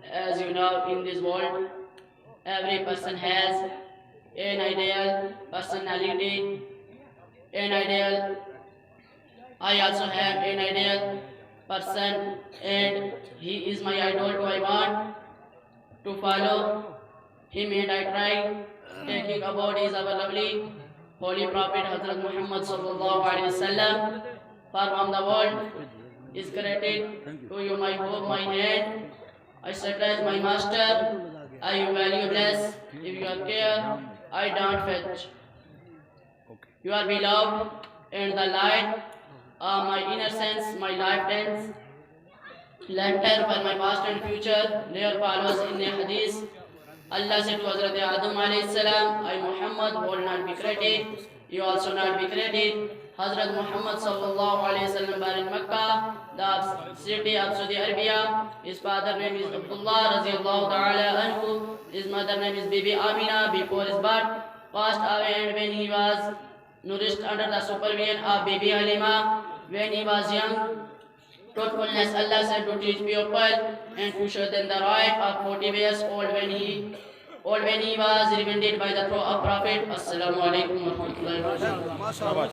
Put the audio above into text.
As you know, in this world, every person has an ideal personality, an ideal. I also have an ideal person, and he is my idol who I want to follow him, and I try taking about is our lovely Holy Prophet Hazrat Muhammad sallallahu alaihi wasallam. For whom the world is created, to you my hope, my hand. I suggest my master, I am valueless. If you are care, I don't fetch. You are beloved, and the light of my innocence, my life ends. Lantern for my past and future. There follows in the hadith. Allah said to Hazrat Adam alayhi salam, I Muhammad will not be created. You also not be created. Hazrat Muhammad sallallahu alayhi wasallam born in Makkah, the city of Saudi Arabia. His father name is Abdullah radiallahu ta'ala anhu. His mother name is Bibi Amina. Before his birth, passed away, and when he was nourished under the supervision of Bibi Halima, when he was young, truthfulness Allah said to teach people and to show them the right of 40 years old when he was reminded by the throw of Prophet. Assalamu alaikum wa rahmatullahi wa barakatuh.